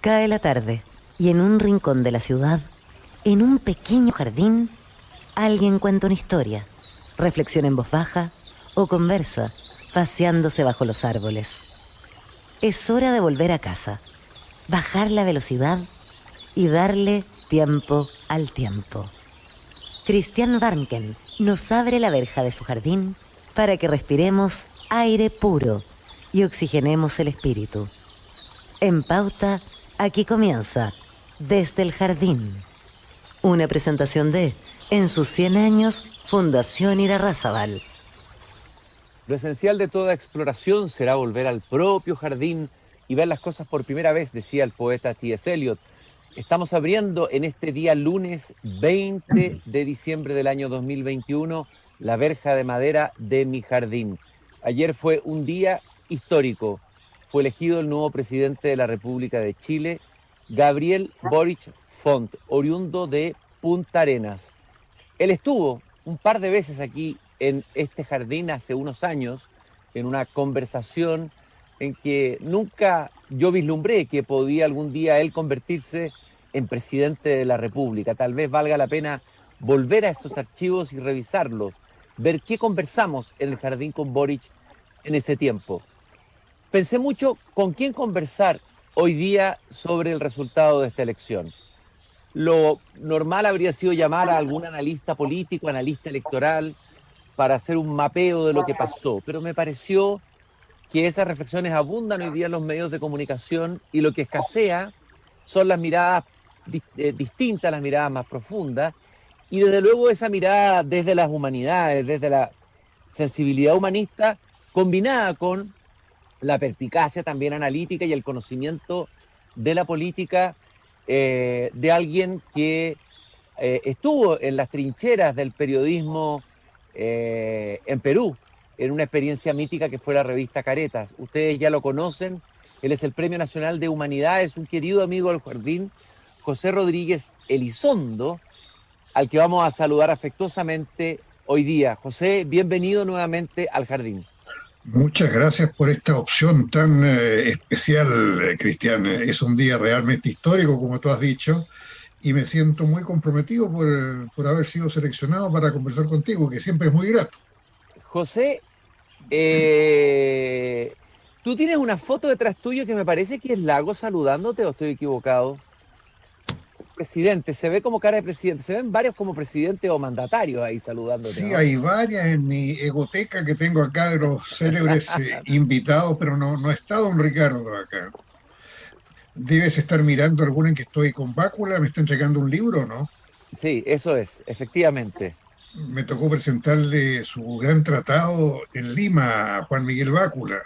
Cae la tarde y en un rincón de la ciudad, en un pequeño jardín, alguien cuenta una historia, reflexiona en voz baja o conversa, paseándose bajo los árboles. Es hora de volver a casa, bajar la velocidad y darle tiempo al tiempo. Christian Warnken nos abre la verja de su jardín para que respiremos aire puro y oxigenemos el espíritu. En Pauta, aquí comienza Desde el Jardín. Una presentación de, en sus 100 años, Fundación Irarrázaval. Lo esencial de toda exploración será volver al propio jardín y ver las cosas por primera vez, decía el poeta T.S. Eliot. Estamos abriendo en este día lunes 20 de diciembre del año 2021 la verja de madera de mi jardín. Ayer fue un día histórico. Fue elegido el nuevo presidente de la República de Chile, Gabriel Boric Font, oriundo de Punta Arenas. Él estuvo un par de veces aquí en este jardín hace unos años, en una conversación en que nunca yo vislumbré que podía algún día él convertirse en presidente de la República. Tal vez valga la pena volver a esos archivos y revisarlos, ver qué conversamos en el jardín con Boric en ese tiempo. Pensé mucho con quién conversar hoy día sobre el resultado de esta elección. Lo normal habría sido llamar a algún analista político, analista electoral, para hacer un mapeo de lo que pasó, pero me pareció que esas reflexiones abundan hoy día en los medios de comunicación y lo que escasea son las miradas distintas, las miradas más profundas, y desde luego esa mirada desde las humanidades, desde la sensibilidad humanista, combinada con la perspicacia también analítica y el conocimiento de la política de alguien que estuvo en las trincheras del periodismo en Perú, en una experiencia mítica que fue la revista Caretas. Ustedes ya lo conocen, él es el Premio Nacional de Humanidades, un querido amigo del jardín, José Rodríguez Elizondo, al que vamos a saludar afectuosamente hoy día. José, bienvenido nuevamente al jardín. Muchas gracias por esta opción tan especial, Cristian. Es un día realmente histórico, como tú has dicho, y me siento muy comprometido por haber sido seleccionado para conversar contigo, que siempre es muy grato. José, tú tienes una foto detrás tuyo que me parece que es Lago saludándote, ¿o estoy equivocado? Presidente, se ve como cara de presidente, se ven varios como presidente o mandatarios ahí saludándote, Sí, ¿no? hay varias en mi egoteca que tengo acá de los célebres invitados, pero no está don Ricardo acá. Debes estar mirando alguna en que estoy con Bácula, me está entregando un libro, ¿no? Sí, eso es, efectivamente. Me tocó presentarle su gran tratado en Lima a Juan Miguel Bácula,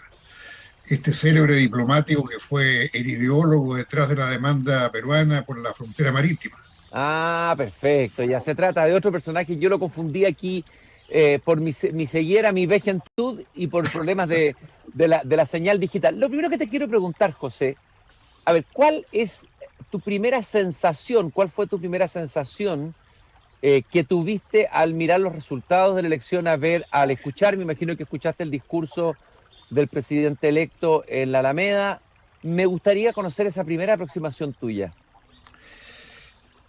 este célebre diplomático que fue el ideólogo detrás de la demanda peruana por la frontera marítima. Ah, perfecto, ya se trata de otro personaje, yo lo confundí aquí por mi ceguera, mi vejentud y por problemas de la señal digital. Lo primero que te quiero preguntar, José, a ver, ¿cuál es tu primera sensación? ¿Cuál fue tu primera sensación que tuviste al mirar los resultados de la elección, al escuchar? Me imagino que escuchaste el discurso del presidente electo en la Alameda. Me gustaría conocer esa primera aproximación tuya.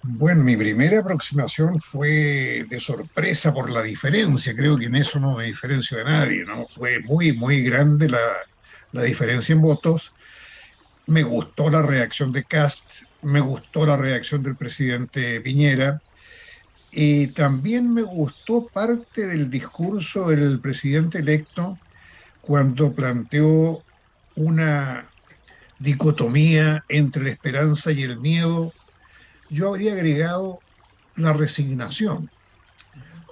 Bueno, mi primera aproximación fue de sorpresa por la diferencia, creo que en eso no me diferencio de nadie, ¿no? Fue muy grande la diferencia en votos. Me gustó la reacción de Kast, me gustó la reacción del presidente Piñera, y también me gustó parte del discurso del presidente electo cuando planteó una dicotomía entre la esperanza y el miedo. Yo habría agregado la resignación,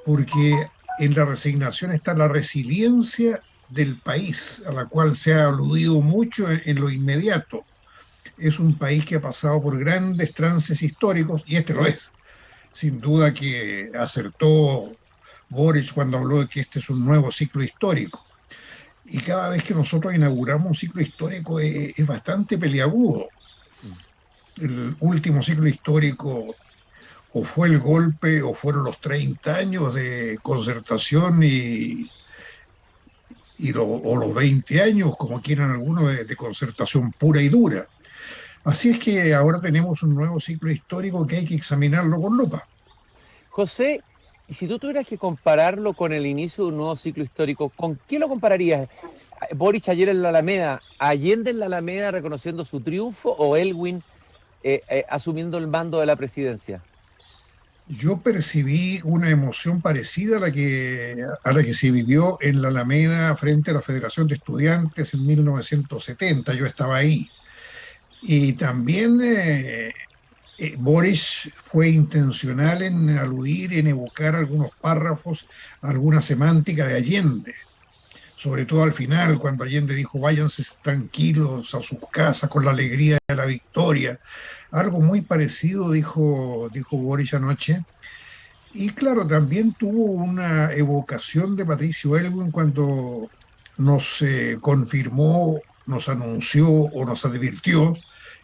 porque en la resignación está la resiliencia del país, a la cual se ha aludido mucho en lo inmediato. Es un país que ha pasado por grandes trances históricos, y este lo es. Sin duda que acertó Boric cuando habló de que este es un nuevo ciclo histórico. Y cada vez que nosotros inauguramos un ciclo histórico es bastante peliagudo. El último ciclo histórico o fue el golpe o fueron los 30 años de concertación o los 20 años, como quieran algunos, de concertación pura y dura. Así es que ahora tenemos un nuevo ciclo histórico que hay que examinarlo con lupa. José, y si tú tuvieras que compararlo con el inicio de un nuevo ciclo histórico, ¿con qué lo compararías? ¿Boric ayer en la Alameda, Allende en la Alameda reconociendo su triunfo o Elwin asumiendo el mando de la presidencia? Yo percibí una emoción parecida a la que se vivió en la Alameda frente a la Federación de Estudiantes en 1970. Yo estaba ahí. Y también Boris fue intencional en aludir, en evocar algunos párrafos, alguna semántica de Allende, sobre todo al final, cuando Allende dijo váyanse tranquilos a sus casas con la alegría de la victoria. Algo muy parecido dijo Boris anoche. Y claro, también tuvo una evocación de Patricio Elwin cuando nos confirmó, nos anunció o nos advirtió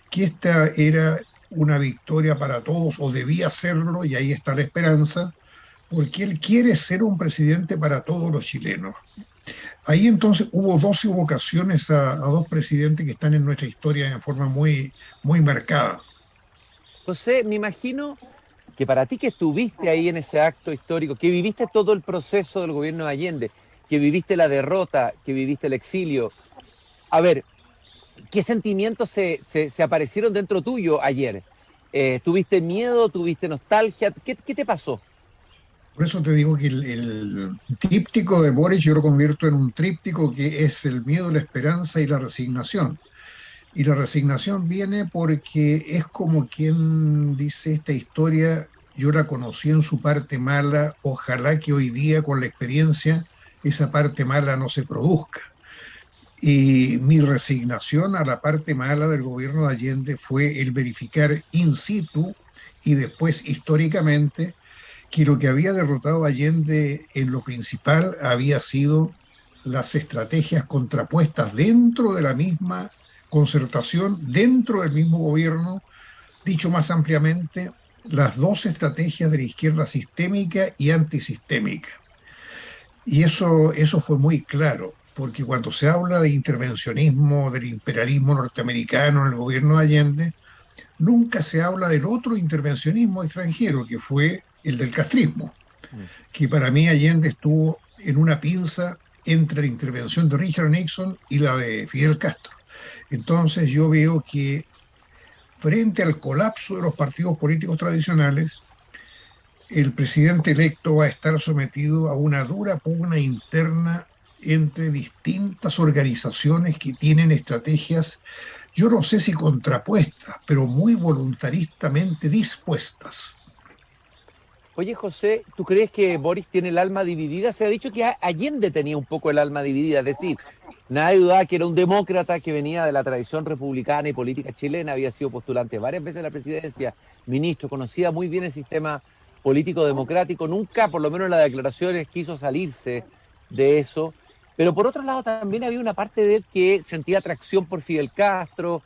que esta era una victoria para todos o debía serlo, y ahí está la esperanza, porque él quiere ser un presidente para todos los chilenos. Ahí entonces hubo dos evocaciones a dos presidentes que están en nuestra historia en forma muy marcada. José, me imagino que para ti que estuviste ahí en ese acto histórico, que viviste todo el proceso del gobierno de Allende, que viviste la derrota, que viviste el exilio, a ver, ¿qué sentimientos se aparecieron dentro tuyo ayer? ¿Tuviste miedo? ¿Tuviste nostalgia? ¿Qué te pasó? Por eso te digo que el tríptico de Boric yo lo convierto en un tríptico que es el miedo, la esperanza y la resignación. Y la resignación viene porque es como quien dice esta historia, yo la conocí en su parte mala, ojalá que hoy día con la experiencia esa parte mala no se produzca. Y mi resignación a la parte mala del gobierno de Allende fue el verificar in situ y después históricamente que lo que había derrotado a Allende en lo principal había sido las estrategias contrapuestas dentro de la misma concertación, dentro del mismo gobierno, dicho más ampliamente, las dos estrategias de la izquierda sistémica y antisistémica. Y eso fue muy claro, porque cuando se habla de intervencionismo, del imperialismo norteamericano en el gobierno de Allende, nunca se habla del otro intervencionismo extranjero, que fue el del castrismo, que para mí Allende estuvo en una pinza entre la intervención de Richard Nixon y la de Fidel Castro. Entonces yo veo que frente al colapso de los partidos políticos tradicionales, el presidente electo va a estar sometido a una dura pugna interna entre distintas organizaciones que tienen estrategias, yo no sé si contrapuestas, pero muy voluntaristamente dispuestas. Oye, José, ¿tú crees que Boris tiene el alma dividida? Se ha dicho que Allende tenía un poco el alma dividida, es decir, nadie dudaba que era un demócrata que venía de la tradición republicana y política chilena, había sido postulante varias veces a la presidencia, ministro, conocía muy bien el sistema político democrático, nunca, por lo menos en las declaraciones, quiso salirse de eso. Pero por otro lado también había una parte de él que sentía atracción por Fidel Castro,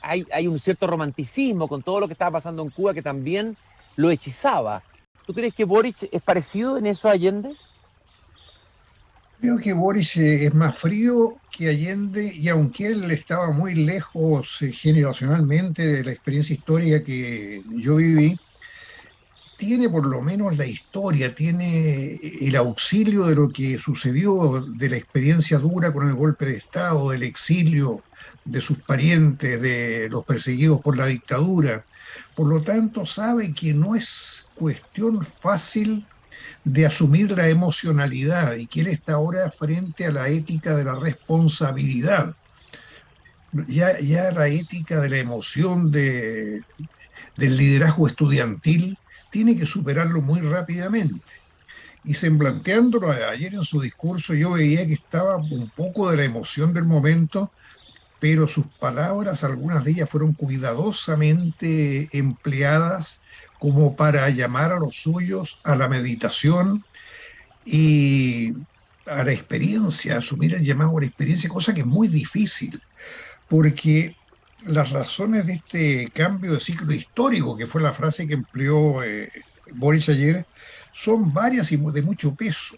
hay un cierto romanticismo con todo lo que estaba pasando en Cuba que también lo hechizaba. ¿Tú crees que Boric es parecido en eso a Allende? Creo que Boris es más frío que Allende, y aunque él estaba muy lejos generacionalmente de la experiencia histórica que yo viví, tiene por lo menos la historia, tiene el auxilio de lo que sucedió, de la experiencia dura con el golpe de Estado, del exilio de sus parientes, de los perseguidos por la dictadura. Por lo tanto, sabe que no es cuestión fácil de asumir la emocionalidad y que él está ahora frente a la ética de la responsabilidad. Ya la ética de la emoción, del liderazgo estudiantil, tiene que superarlo muy rápidamente. Y semblanteándolo ayer en su discurso, yo veía que estaba un poco de la emoción del momento, pero sus palabras, algunas de ellas fueron cuidadosamente empleadas como para llamar a los suyos a la meditación y a la experiencia, a asumir el llamado a la experiencia, cosa que es muy difícil, porque las razones de este cambio de ciclo histórico, que fue la frase que empleó Boris ayer, son varias y de mucho peso.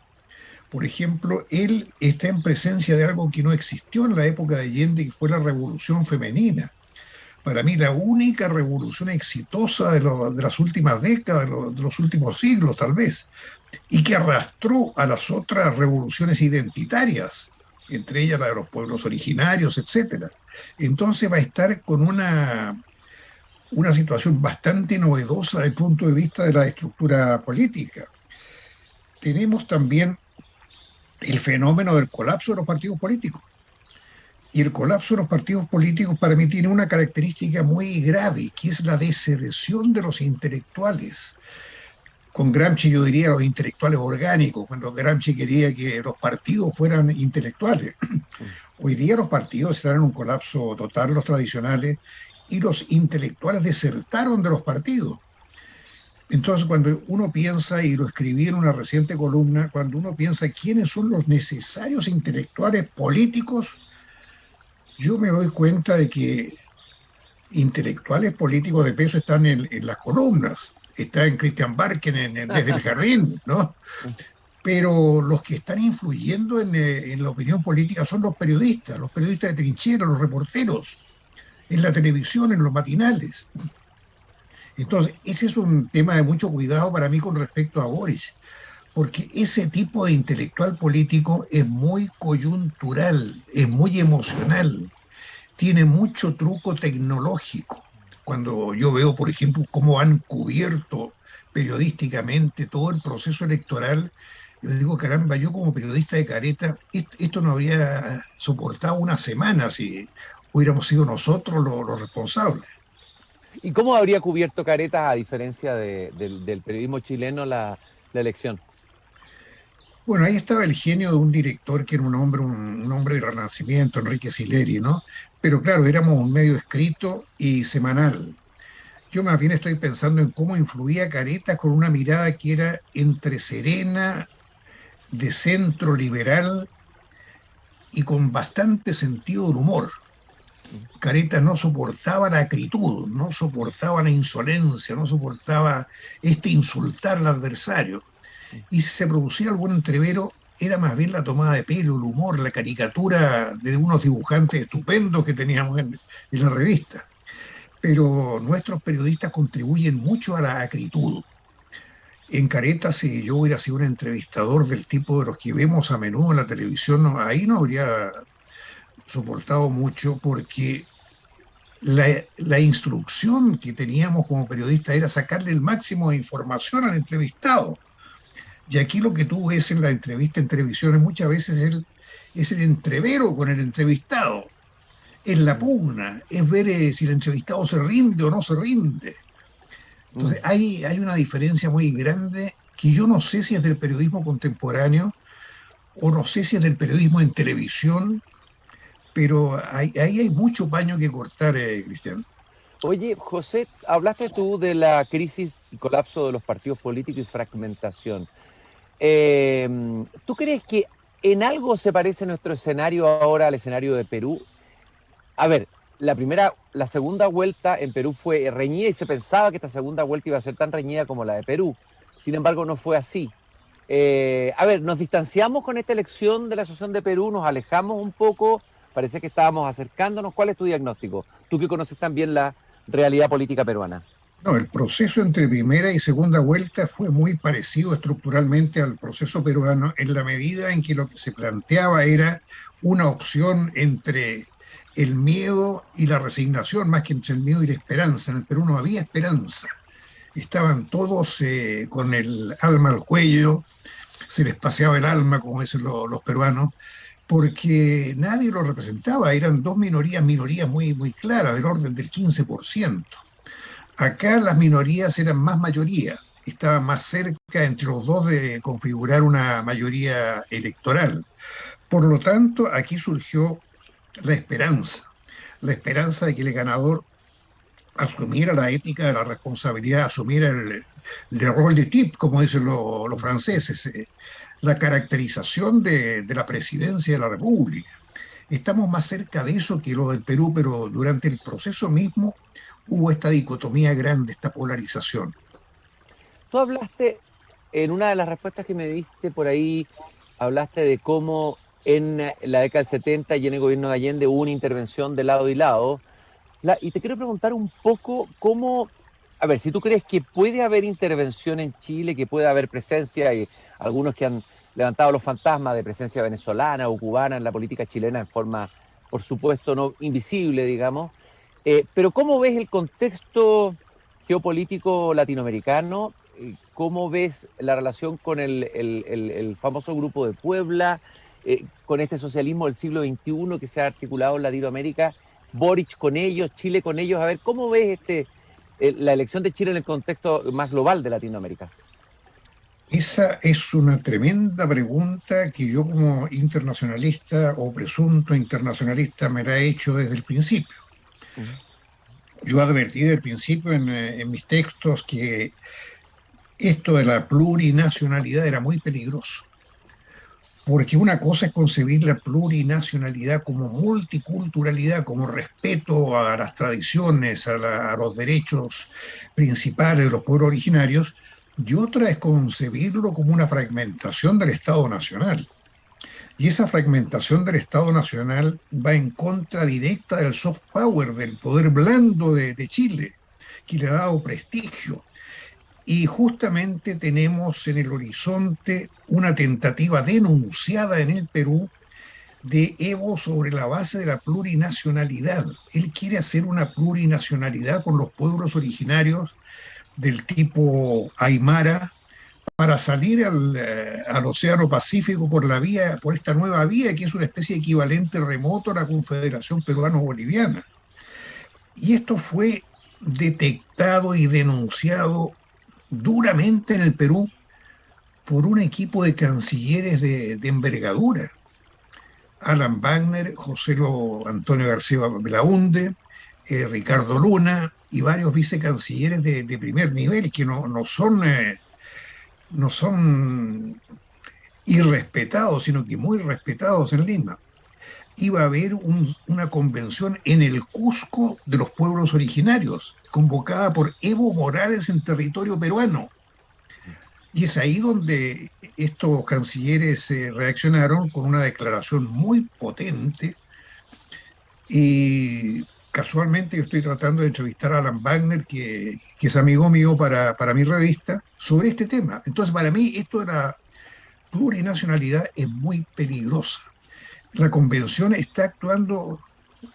Por ejemplo, él está en presencia de algo que no existió en la época de Allende, que fue la revolución femenina. para mí la única revolución exitosa de las últimas décadas, de los últimos siglos tal vez, y que arrastró a las otras revoluciones identitarias, entre ellas la de los pueblos originarios, etcétera. Entonces va a estar con una situación bastante novedosa desde el punto de vista de la estructura política. Tenemos también el fenómeno del colapso de los partidos políticos. Y el colapso de los partidos políticos para mí tiene una característica muy grave, que es la deserción de los intelectuales. Con Gramsci yo diría los intelectuales orgánicos, cuando Gramsci quería que los partidos fueran intelectuales. Hoy día los partidos están en un colapso total, los tradicionales, y los intelectuales desertaron de los partidos. Entonces, cuando uno piensa, y lo escribí en una reciente columna, cuando uno piensa quiénes son los necesarios intelectuales políticos, yo me doy cuenta de que intelectuales políticos de peso están en las columnas. Está en Christian Barken desde el jardín, ¿no? Pero los que están influyendo en la opinión política son los periodistas de trinchera, los reporteros, en la televisión, en los matinales. Entonces, ese es un tema de mucho cuidado para mí con respecto a Boris, porque ese tipo de intelectual político es muy coyuntural, es muy emocional, tiene mucho truco tecnológico. Cuando yo veo, por ejemplo, cómo han cubierto periodísticamente todo el proceso electoral, yo digo, caramba, yo como periodista de careta, esto no habría soportado una semana si hubiéramos sido nosotros los responsables. ¿Y cómo habría cubierto Caretas, a diferencia del periodismo chileno, la elección? Bueno, ahí estaba el genio de un director que era un hombre del Renacimiento, Enrique Sileri, ¿no? Pero claro, éramos un medio escrito y semanal. Yo más bien estoy pensando en cómo influía Caretas con una mirada que era entre serena, de centro liberal y con bastante sentido del humor. Caretas no soportaba la acritud, no soportaba la insolencia, no soportaba insultar al adversario. Y si se producía algún entrevero, era más bien la tomada de pelo, el humor, la caricatura de unos dibujantes estupendos que teníamos en la revista. Pero nuestros periodistas contribuyen mucho a la acritud. En Caretas, si yo hubiera sido un entrevistador del tipo de los que vemos a menudo en la televisión, ahí no habría soportado mucho, porque la instrucción que teníamos como periodistas era sacarle el máximo de información al entrevistado. Y aquí lo que tú ves en la entrevista en televisión muchas veces es el entrevero con el entrevistado, es la pugna, es ver si el entrevistado se rinde o no se rinde. Entonces hay una diferencia muy grande que yo no sé si es del periodismo contemporáneo o no sé si es del periodismo en televisión, pero ahí hay mucho paño que cortar, Cristian. Oye, José, hablaste tú de la crisis y colapso de los partidos políticos y fragmentación. ¿Tú crees que en algo se parece nuestro escenario ahora al escenario de Perú? A ver, la segunda vuelta en Perú fue reñida y se pensaba que esta segunda vuelta iba a ser tan reñida como la de Perú. Sin embargo, no fue así. A ver, nos distanciamos con esta elección de la Asociación de Perú, nos alejamos un poco, parece que estábamos acercándonos. ¿Cuál es tu diagnóstico? Tú que conoces también la realidad política peruana. No, el proceso entre primera y segunda vuelta fue muy parecido estructuralmente al proceso peruano, en la medida en que lo que se planteaba era una opción entre el miedo y la resignación, más que entre el miedo y la esperanza. En el Perú no había esperanza. Estaban todos con el alma al cuello, se les paseaba el alma, como dicen los peruanos, porque nadie lo representaba. Eran dos minorías muy, muy claras, del orden del 15%. Acá las minorías eran más mayoría, estaban más cerca entre los dos de configurar una mayoría electoral. Por lo tanto, aquí surgió la esperanza de que el ganador asumiera la ética de la responsabilidad, asumiera el rol de type, como dicen los franceses, la caracterización de la presidencia de la República. Estamos más cerca de eso que lo del Perú, pero durante el proceso mismo hubo esta dicotomía grande, esta polarización. Tú hablaste, en una de las respuestas que me diste por ahí, hablaste de cómo en la década del 70 y en el gobierno de Allende hubo una intervención de lado y lado. Y te quiero preguntar un poco cómo, a ver, si tú crees que puede haber intervención en Chile, que puede haber presencia, y algunos que han levantado los fantasmas de presencia venezolana o cubana en la política chilena en forma, por supuesto, no invisible, digamos, pero ¿cómo ves el contexto geopolítico latinoamericano? ¿Cómo ves la relación con el famoso Grupo de Puebla, con este socialismo del siglo XXI que se ha articulado en Latinoamérica, Boric con ellos, Chile con ellos? A ver, ¿cómo ves la elección de Chile en el contexto más global de Latinoamérica? Esa es una tremenda pregunta que yo como internacionalista o presunto internacionalista me la he hecho desde el principio. Uh-huh. Yo advertí desde el principio en mis textos que esto de la plurinacionalidad era muy peligroso, porque una cosa es concebir la plurinacionalidad como multiculturalidad, como respeto a las tradiciones, a los derechos principales de los pueblos originarios, y otra es concebirlo como una fragmentación del Estado Nacional. Y esa fragmentación del Estado Nacional va en contra directa del soft power, del poder blando de Chile, que le ha dado prestigio. Y justamente tenemos en el horizonte una tentativa denunciada en el Perú de Evo sobre la base de la plurinacionalidad. Él quiere hacer una plurinacionalidad con los pueblos originarios del tipo Aymara para salir al Océano Pacífico por esta nueva vía que es una especie de equivalente remoto a la Confederación Peruano-Boliviana. Y esto fue detectado y denunciado duramente en el Perú por un equipo de cancilleres de envergadura. Alan Wagner, Antonio García Belaunde, Ricardo Luna y varios vicecancilleres de primer nivel que no son irrespetados, sino que muy respetados en Lima. Iba a haber una convención en el Cusco de los pueblos originarios, convocada por Evo Morales en territorio peruano. Y es ahí donde estos cancilleres reaccionaron con una declaración muy potente. Y casualmente yo estoy tratando de entrevistar a Alan Wagner, que es amigo mío para mi revista, sobre este tema. Entonces, para mí, esto de la plurinacionalidad es muy peligrosa. La convención está actuando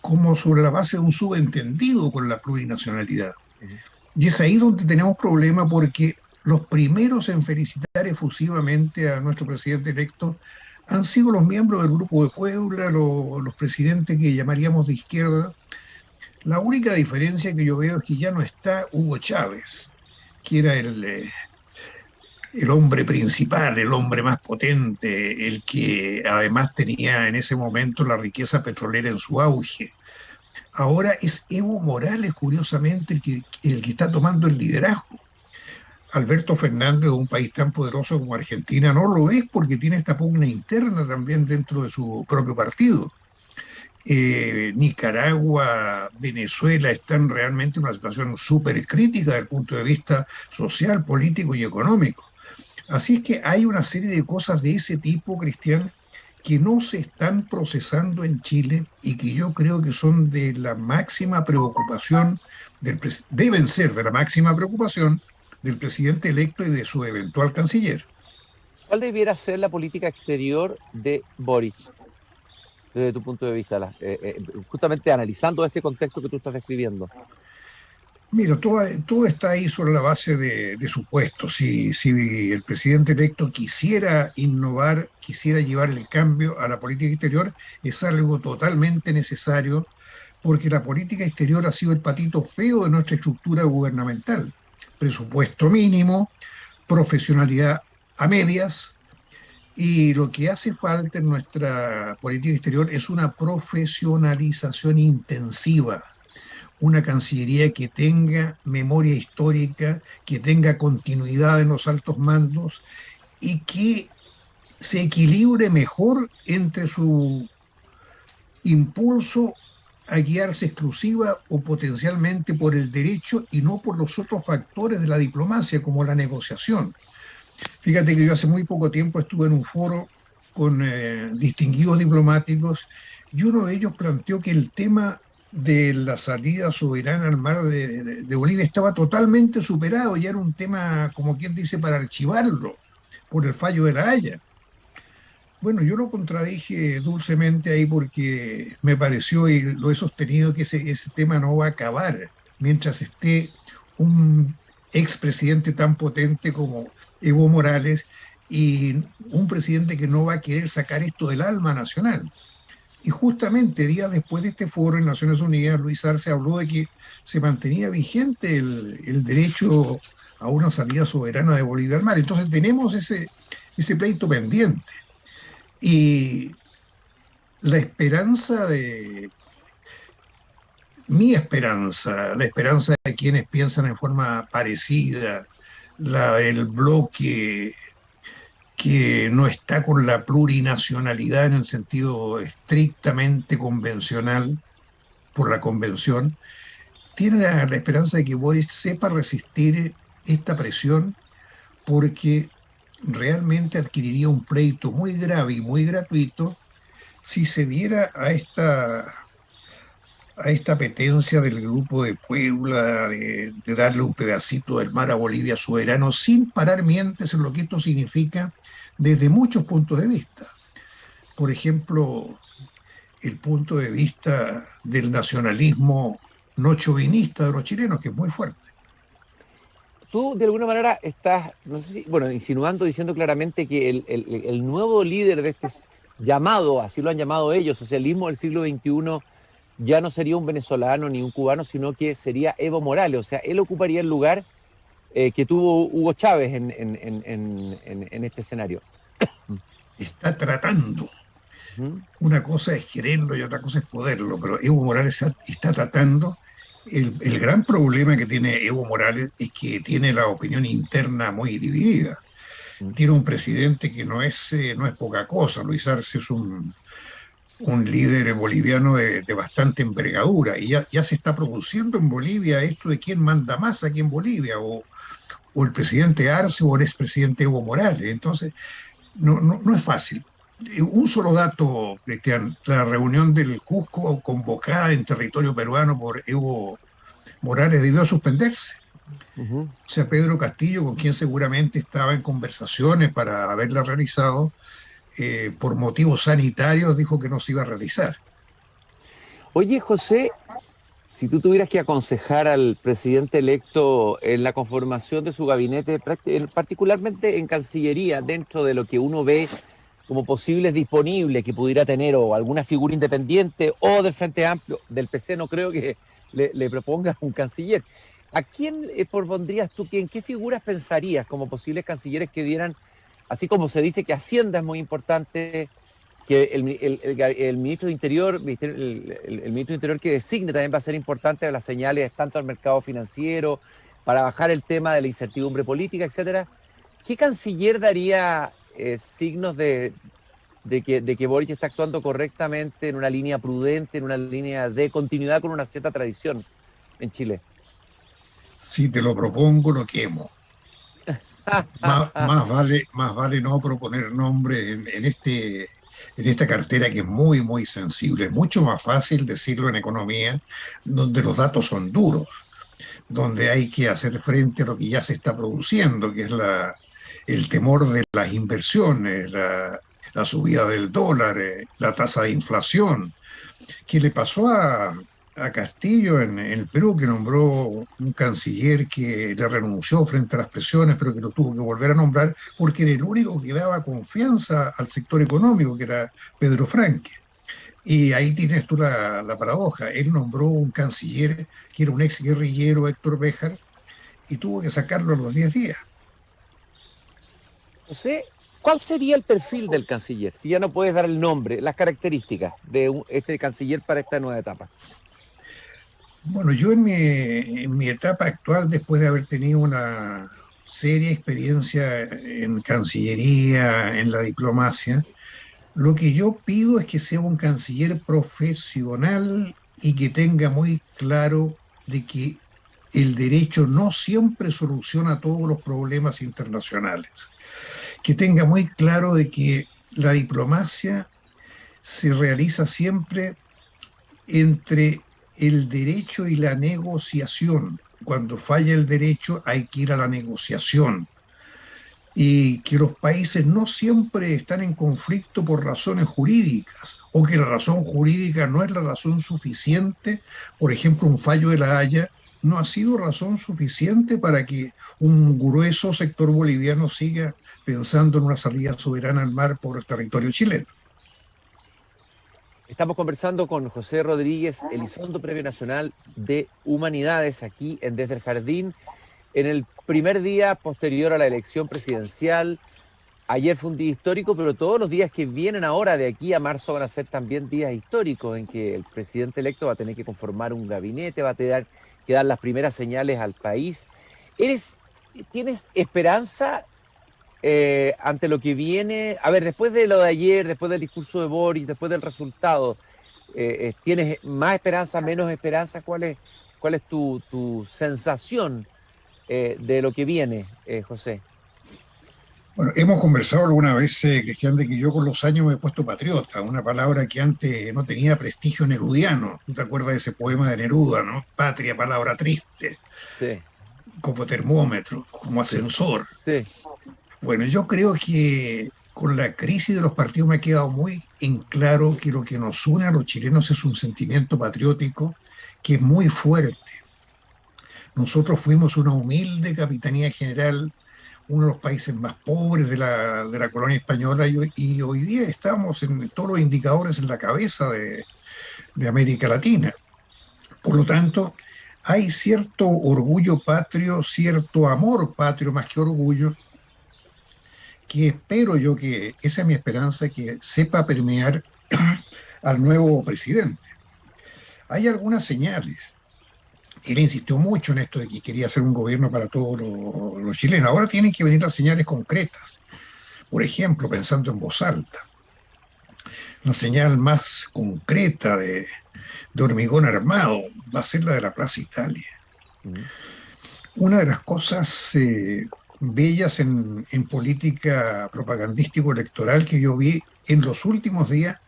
como sobre la base de un subentendido con la plurinacionalidad. Y es ahí donde tenemos problemas, porque los primeros en felicitar efusivamente a nuestro presidente electo han sido los miembros del Grupo de Puebla, los presidentes que llamaríamos de izquierda. La única diferencia que yo veo es que ya no está Hugo Chávez, que era el hombre principal, el hombre más potente, el que además tenía en ese momento la riqueza petrolera en su auge. Ahora es Evo Morales, curiosamente, el que está tomando el liderazgo. Alberto Fernández, de un país tan poderoso como Argentina, no lo es porque tiene esta pugna interna también dentro de su propio partido. Nicaragua, Venezuela están realmente en una situación súper crítica desde el punto de vista social, político y económico. Así es que hay una serie de cosas de ese tipo, Cristian, que no se están procesando en Chile y que yo creo que son de la máxima preocupación, deben ser de la máxima preocupación del presidente electo y de su eventual canciller. ¿Cuál debiera ser la política exterior de Boric, desde tu punto de vista, justamente analizando este contexto que tú estás describiendo? Mira, todo está ahí sobre la base de supuestos. Si el presidente electo quisiera innovar, quisiera llevar el cambio a la política exterior, es algo totalmente necesario, porque la política exterior ha sido el patito feo de nuestra estructura gubernamental. Presupuesto mínimo, profesionalidad a medias, y lo que hace falta en nuestra política exterior es una profesionalización intensiva, una Cancillería que tenga memoria histórica, que tenga continuidad en los altos mandos y que se equilibre mejor entre su impulso a guiarse exclusiva o potencialmente por el derecho y no por los otros factores de la diplomacia, como la negociación. Fíjate que yo hace muy poco tiempo estuve en un foro con distinguidos diplomáticos y uno de ellos planteó que el tema de la salida soberana al mar de Bolivia estaba totalmente superado, ya era un tema, como quien dice, para archivarlo por el fallo de La Haya. Bueno, yo lo contradije dulcemente ahí porque me pareció y lo he sostenido que ese tema no va a acabar mientras esté un expresidente tan potente como Evo Morales y un presidente que no va a querer sacar esto del alma nacional. Y justamente días después de este foro en Naciones Unidas, Luis Arce habló de que se mantenía vigente el derecho a una salida soberana de Bolivia al mar. Entonces tenemos ese pleito pendiente. Y la esperanza mi esperanza, la esperanza de quienes piensan en forma parecida, la del bloque que no está con la plurinacionalidad en el sentido estrictamente convencional por la convención, tiene la esperanza de que Boris sepa resistir esta presión porque realmente adquiriría un pleito muy grave y muy gratuito si se diera a esta apetencia del grupo de Puebla de darle un pedacito del mar a Bolivia soberano sin parar mientes en lo que esto significa desde muchos puntos de vista. Por ejemplo, el punto de vista del nacionalismo no chauvinista de los chilenos, que es muy fuerte. Tú, de alguna manera, estás, no sé si, bueno, insinuando, diciendo claramente que el nuevo líder de este llamado, así lo han llamado ellos, socialismo del siglo XXI, ya no sería un venezolano ni un cubano, sino que sería Evo Morales. O sea, él ocuparía el lugar que tuvo Hugo Chávez en este escenario. Está tratando. ¿Mm? Una cosa es quererlo y otra cosa es poderlo, pero Evo Morales está tratando. El gran problema que tiene Evo Morales es que tiene la opinión interna muy dividida. ¿Mm? Tiene un presidente que no es poca cosa. Luis Arce es un líder boliviano de bastante envergadura y ya se está produciendo en Bolivia esto de quién manda más aquí en Bolivia, o el presidente Arce o el expresidente Evo Morales. Entonces, no es fácil. Un solo dato, Cristian, la reunión del Cusco convocada en territorio peruano por Evo Morales debió suspenderse. Uh-huh. O sea, Pedro Castillo, con quien seguramente estaba en conversaciones para haberla realizado, por motivos sanitarios dijo que no se iba a realizar. Oye, José, si tú tuvieras que aconsejar al presidente electo en la conformación de su gabinete, particularmente en Cancillería, dentro de lo que uno ve como posibles disponibles que pudiera tener o alguna figura independiente o del Frente Amplio, del PC, no creo que le propongas un canciller. ¿A quién propondrías tú? ¿En qué figuras pensarías como posibles cancilleres que dieran, así como se dice que Hacienda es muy importante, que el ministro de Interior, el ministro de Interior que designe también va a ser importante de las señales tanto al mercado financiero, para bajar el tema de la incertidumbre política, etcétera? ¿Qué canciller daría signos de que Boric está actuando correctamente, en una línea prudente, en una línea de continuidad con una cierta tradición en Chile? Si te lo propongo, lo quemo. Más vale no proponer nombres en esta cartera que es muy, muy sensible. Es mucho más fácil decirlo en economía, donde los datos son duros, donde hay que hacer frente a lo que ya se está produciendo, que es el temor de las inversiones, la subida del dólar, la tasa de inflación. ¿Qué le pasó a Castillo en el Perú, que nombró un canciller que le renunció frente a las presiones, pero que lo tuvo que volver a nombrar porque era el único que daba confianza al sector económico, que era Pedro Franque? Y ahí tienes tú la paradoja. Él nombró un canciller que era un ex guerrillero, Héctor Béjar, y tuvo que sacarlo a los 10 días. José, ¿cuál sería el perfil del canciller? Si ya no puedes dar el nombre, las características de este canciller para esta nueva etapa. Bueno, yo en mi etapa actual, después de haber tenido una seria experiencia en Cancillería, en la diplomacia, lo que yo pido es que sea un canciller profesional y que tenga muy claro de que el derecho no siempre soluciona todos los problemas internacionales, que tenga muy claro de que la diplomacia se realiza siempre entre el derecho y la negociación. Cuando falla el derecho hay que ir a la negociación. Y que los países no siempre están en conflicto por razones jurídicas, o que la razón jurídica no es la razón suficiente. Por ejemplo, un fallo de La Haya no ha sido razón suficiente para que un grueso sector boliviano siga pensando en una salida soberana al mar por el territorio chileno. Estamos conversando con José Rodríguez Elizondo, Premio Nacional de Humanidades, aquí en Desde el Jardín, en el primer día posterior a la elección presidencial. Ayer fue un día histórico, pero todos los días que vienen ahora, de aquí a marzo, van a ser también días históricos en que el presidente electo va a tener que conformar un gabinete, va a tener que dar las primeras señales al país. ¿Tienes esperanza ante lo que viene? A ver, después de lo de ayer, después del discurso de Boric, después del resultado, ¿tienes más esperanza, menos esperanza? ¿Cuál es tu sensación de lo que viene, José? Bueno, hemos conversado alguna vez, Cristian, de que yo con los años me he puesto patriota, una palabra que antes no tenía prestigio nerudiano. ¿Tú te acuerdas de ese poema de Neruda, no? Patria, palabra triste, Sí, como termómetro, como sí, ascensor. sí. Bueno, yo creo que con la crisis de los partidos me ha quedado muy en claro que lo que nos une a los chilenos es un sentimiento patriótico que es muy fuerte. Nosotros fuimos una humilde capitanía general, uno de los países más pobres de la colonia española, y hoy día estamos en todos los indicadores en la cabeza de América Latina. Por lo tanto, hay cierto orgullo patrio, cierto amor patrio más que orgullo, que espero yo que, esa es mi esperanza, que sepa permear al nuevo presidente. Hay algunas señales. Él insistió mucho en esto de que quería hacer un gobierno para todos los chilenos. Ahora tienen que venir las señales concretas. Por ejemplo, pensando en voz alta, la señal más concreta de hormigón armado va a ser la de la Plaza Italia. Mm. Una de las cosas bellas en política propagandístico-electoral que yo vi en los últimos días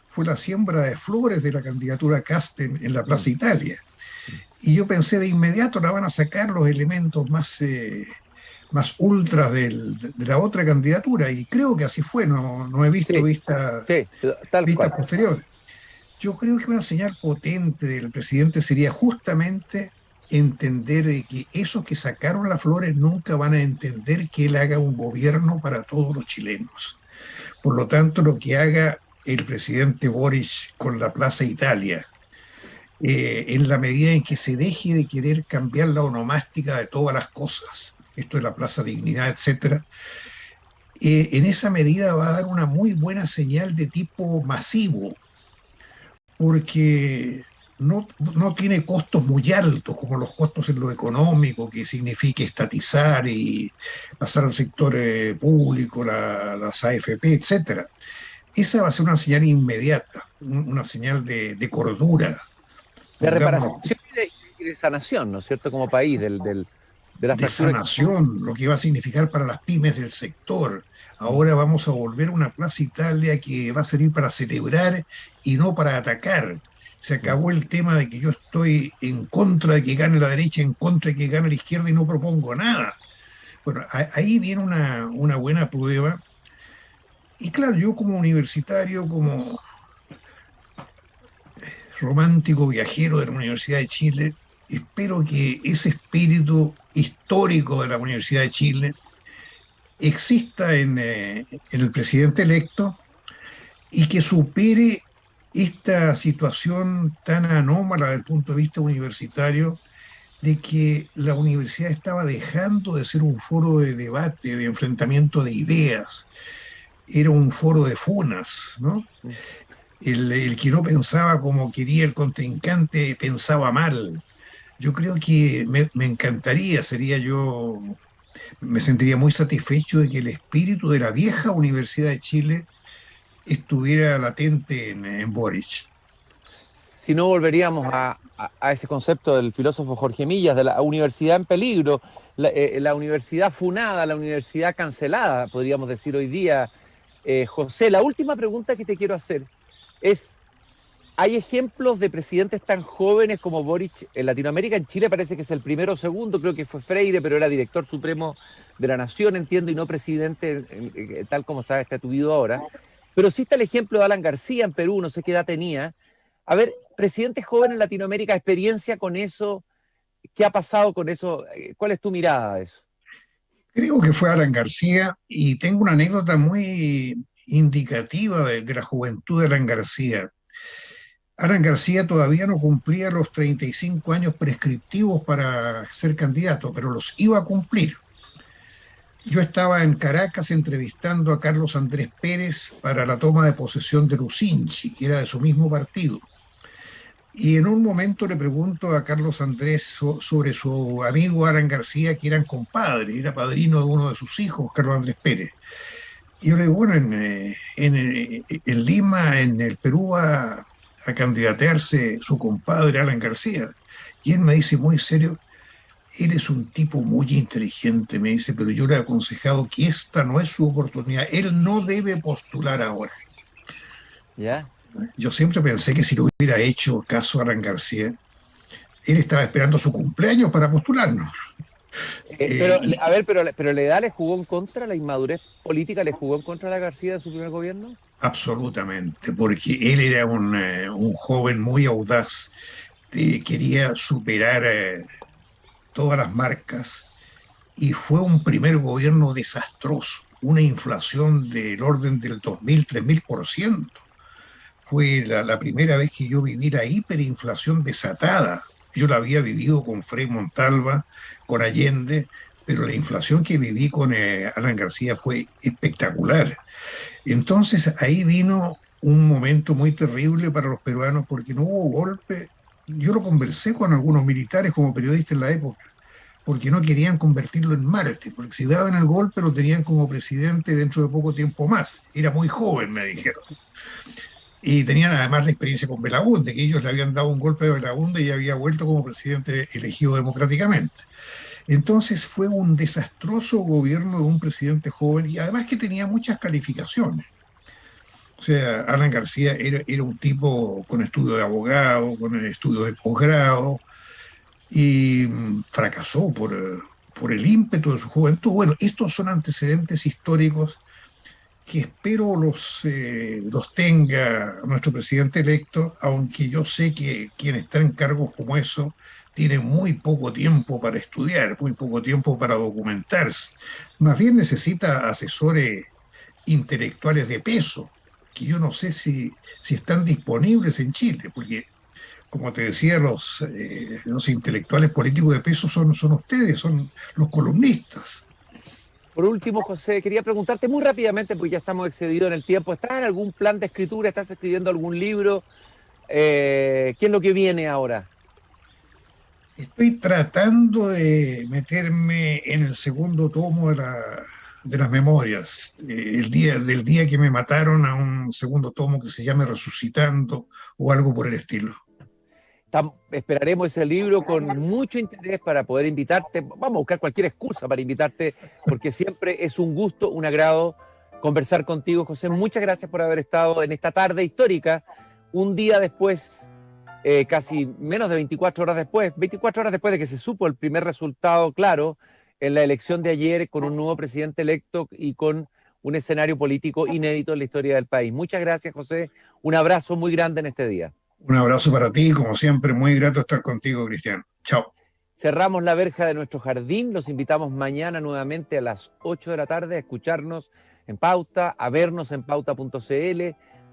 fue la siembra de flores de la candidatura Kast en la Plaza Italia. Y yo pensé de inmediato, la van a sacar los elementos más ultras de la otra candidatura, y creo que así fue, no he visto Sí, vistas sí, tal vistas cual. posteriores. Yo creo que una señal potente del presidente sería justamente entender de que esos que sacaron las flores nunca van a entender que él haga un gobierno para todos los chilenos. Por lo tanto, lo que haga el presidente Boric con la Plaza Italia, en la medida en que se deje de querer cambiar la onomástica de todas las cosas, esto de la Plaza Dignidad, etcétera, en esa medida va a dar una muy buena señal de tipo masivo, porque no tiene costos muy altos, como los costos en lo económico, que significa estatizar y pasar al sector público, las AFP, etcétera. Esa va a ser una señal inmediata, una señal de cordura, De reparación pongámonos, y de sanación, ¿no es cierto? Como país, de la de fractura. sanación, lo que va a significar para las pymes del sector. Ahora vamos a volver a una Plaza Italia que va a servir para celebrar y no para atacar. Se acabó el tema de que yo estoy en contra de que gane la derecha, en contra de que gane la izquierda y no propongo nada. Bueno, ahí viene una buena prueba. Y claro, yo como universitario, como romántico viajero de la Universidad de Chile, espero que ese espíritu histórico de la Universidad de Chile exista en el presidente electo, y que supere esta situación tan anómala desde el punto de vista universitario, de que la universidad estaba dejando de ser un foro de debate, de enfrentamiento de ideas, era un foro de funas, ¿no? El que no pensaba como quería el contrincante pensaba mal. Yo creo que me encantaría, me sentiría muy satisfecho de que el espíritu de la vieja Universidad de Chile estuviera latente en Boric. Si no, volveríamos a ese concepto del filósofo Jorge Millas, de la universidad en peligro, la universidad funada, la universidad cancelada, podríamos decir hoy día. José, la última pregunta que te quiero hacer es, ¿Hay ejemplos de presidentes tan jóvenes como Boric en Latinoamérica? En Chile parece que es el primero o segundo, creo que fue Freire, pero era director supremo de la nación, entiendo, y no presidente tal como está estatuido ahora. Pero sí está el ejemplo de Alan García en Perú, no sé qué edad tenía. A ver, presidentes jóvenes en Latinoamérica, experiencia con eso, ¿qué ha pasado con eso? ¿Cuál es tu mirada de eso? Creo que fue Alan García y tengo una anécdota muy indicativa de la juventud de Alan García. Alan García todavía no cumplía los 35 años prescriptivos para ser candidato, pero los iba a cumplir. Yo estaba en Caracas entrevistando a Carlos Andrés Pérez para la toma de posesión de Lucinchi, que era de su mismo partido. Y en un momento le pregunto a Carlos Andrés sobre su amigo Alan García, que eran compadres, era padrino de uno de sus hijos, Carlos Andrés Pérez. Y yo le digo, bueno, en Lima, en el Perú, va a candidatearse su compadre Alan García. Y él me dice muy serio, él es un tipo muy inteligente, me dice, pero yo le he aconsejado que esta no es su oportunidad, él no debe postular ahora. ¿Ya? Yo siempre pensé que si le hubiera hecho caso a Alan García, él estaba esperando su cumpleaños para postularnos. Pero, a ver, pero la edad le jugó en contra, la inmadurez política le jugó en contra a la García de su primer gobierno. Absolutamente, porque él era un joven muy audaz, quería superar todas las marcas y fue un primer gobierno desastroso, una inflación del orden del 2000-3000%. Fue la primera vez que yo viví la hiperinflación desatada. Yo la había vivido con Frei Montalva, con Allende, pero la inflación que viví con Alan García fue espectacular. Entonces ahí vino un momento muy terrible para los peruanos porque no hubo golpe. Yo lo conversé con algunos militares como periodista en la época, porque no querían convertirlo en Marte, porque si daban el golpe lo tenían como presidente dentro de poco tiempo más. Era muy joven, me dijeron. Y tenían además la experiencia con Belaúnde, que ellos le habían dado un golpe a Belaúnde y había vuelto como presidente elegido democráticamente. Entonces fue un desastroso gobierno de un presidente joven y además que tenía muchas calificaciones. O sea, Alan García era un tipo con estudio de abogado, con estudio de posgrado y fracasó por el ímpetu de su juventud. Bueno, estos son antecedentes históricos que espero los tenga nuestro presidente electo, aunque yo sé que quien está en cargos como eso tiene muy poco tiempo para estudiar, muy poco tiempo para documentarse. Más bien necesita asesores intelectuales de peso, que yo no sé si están disponibles en Chile, porque, como te decía, los intelectuales políticos de peso son ustedes, son los columnistas. Por último, José, quería preguntarte muy rápidamente, porque ya estamos excedidos en el tiempo, ¿estás en algún plan de escritura? ¿Estás escribiendo algún libro? ¿Qué es lo que viene ahora? Estoy tratando de meterme en el segundo tomo de las memorias. Del día que me mataron, a un segundo tomo que se llama Resucitando o algo por el estilo. Esperaremos ese libro con mucho interés para poder invitarte. Vamos a buscar cualquier excusa para invitarte, porque siempre es un gusto, un agrado conversar contigo, José. Muchas gracias por haber estado en esta tarde histórica, un día después, casi menos de 24 horas después de que se supo el primer resultado claro en la elección de ayer, con un nuevo presidente electo y con un escenario político inédito en la historia del país. Muchas gracias, José. Un abrazo muy grande en este día. Un abrazo para ti, como siempre, muy grato estar contigo, Cristian. Chao. Cerramos la verja de nuestro jardín. Los invitamos mañana nuevamente a las 8 de la tarde a escucharnos en Pauta, a vernos en pauta.cl,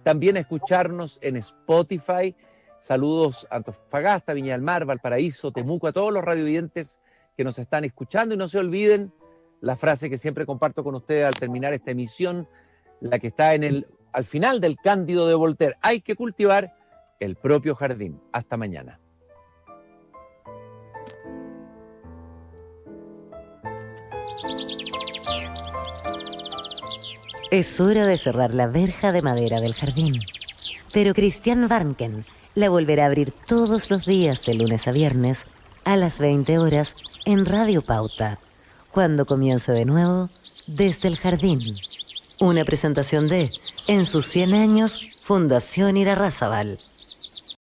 también a escucharnos en Spotify. Saludos a Antofagasta, Viña del Mar, Valparaíso, Temuco, a todos los radiovidentes que nos están escuchando. Y no se olviden la frase que siempre comparto con ustedes al terminar esta emisión, la que está al final del Cándido de Voltaire. Hay que cultivar el propio jardín. Hasta mañana. Es hora de cerrar la verja de madera del jardín. Pero Christian Warnken la volverá a abrir todos los días de lunes a viernes a las 20 horas en Radio Pauta, cuando comience de nuevo Desde el Jardín. Una presentación de, en sus 100 años, Fundación Irarrázaval.